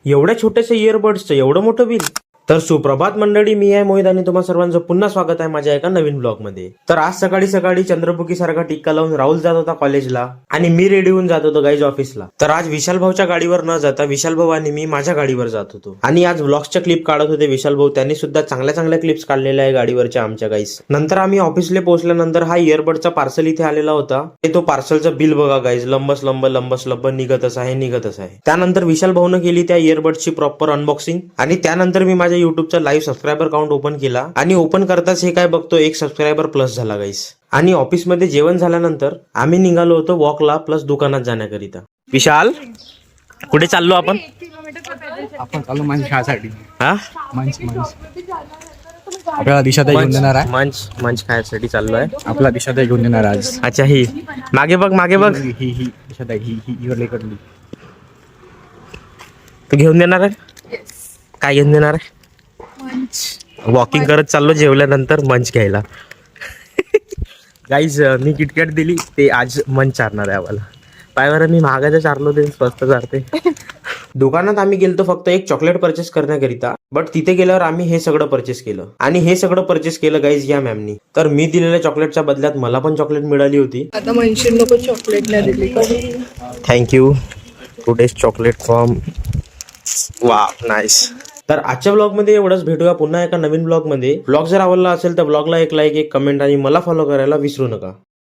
एवढ्या छोट्याशा इयरबड्सचं एवढं मोठं बिल? तर सुप्रभात मंडळी, मी आहे मोहित आणि तुम्हा सर्वांचं पुन्हा स्वागत आहे माझ्या एका नवीन ब्लॉग मध्ये. तर आज सकाळी सकाळी चंद्रपुकी सारखा टिक्का लावून राहुल जात होता कॉलेजला आणि मी रेडी होऊन जात होतो गाईज ऑफिसला. तर आज विशाल भाऊच्या गाडीवर न जाता विशाल भाऊ आणि मी माझ्या गाडीवर जात होतो आणि आज व्लॉग्सच्या क्लिप काढत होते विशाल भाऊ. त्यांनी सुद्धा चांगल्या चांगल्या क्लिप्स काढलेल्या आहे गाडीवरच्या आमच्या गाईज. नंतर आम्ही ऑफिसला पोहोचल्यानंतर हा इयरबडचा पार्सल इथे आलेला होता. तो पार्सलचं बिल बघा गाईज, लंबस लंब निघतच आहे. त्यानंतर विशाल भाऊनं केली त्या इयरबडची प्रॉपर अनबॉक्सिंग आणि त्यानंतर मी माझ्या युट्यूबचा लाईव्ह सबस्क्रायबर काउंट ओपन केला आणि ओपन करताच हे काय बघतो, एक सबस्क्रायबर प्लस झाला गाईस. आणि ऑफिसमध्ये जेवण झाल्यानंतर आम्ही निघालो होतो वॉकला प्लस दुकानात जाण्याकरिता. विशाल, कुठे चाललो आपण? आपण चालू मंच खायसाठी. हा, मंच आपल्याला दिशाताई घेऊन देणार आहे. मंच खायसाठी चाललो आहे. आपला दिशाताई घेऊन देणार आज. अच्छा, ही मागे बघ ही दिशाताई ही इकडली. तू घेऊन देणार आहे? काय घेऊन देणार आहे? वॉकिंग करत चाललो जेवल्यानंतर मंच घ्यायला. गाईज, मी किटकॅट दिली, ते आज मंच चारणार आहे आम्हाला. पायवर मी महागाचं चारलो, ते स्वस्त चारते. दुकानात आम्ही गेलतो फक्त एक चॉकलेट परचेस करण्याकरिता, बट तिथे गेल्यावर आम्ही हे सगळं परचेस केलं आणि हे सगळं परचेस केलं गाईज या मॅमनी. तर मी दिलेल्या चॉकलेटच्या बदल्यात मला पण चॉकलेट मिळाली होती. आता म्हणशील नको चॉकलेट नाही दिली. थँक्यू. टुडेज चॉकलेट फ्रॉम वा नाईस. तर आजच्या ब्लॉग मध्ये एवढंच. भेटूया पुन्हा एका नवीन ब्लॉग मध्ये. ब्लॉग जर आवडला असेल तर ब्लॉगला एक लाईक, एक कमेंट आणि मला फॉलो करायला विसरू नका.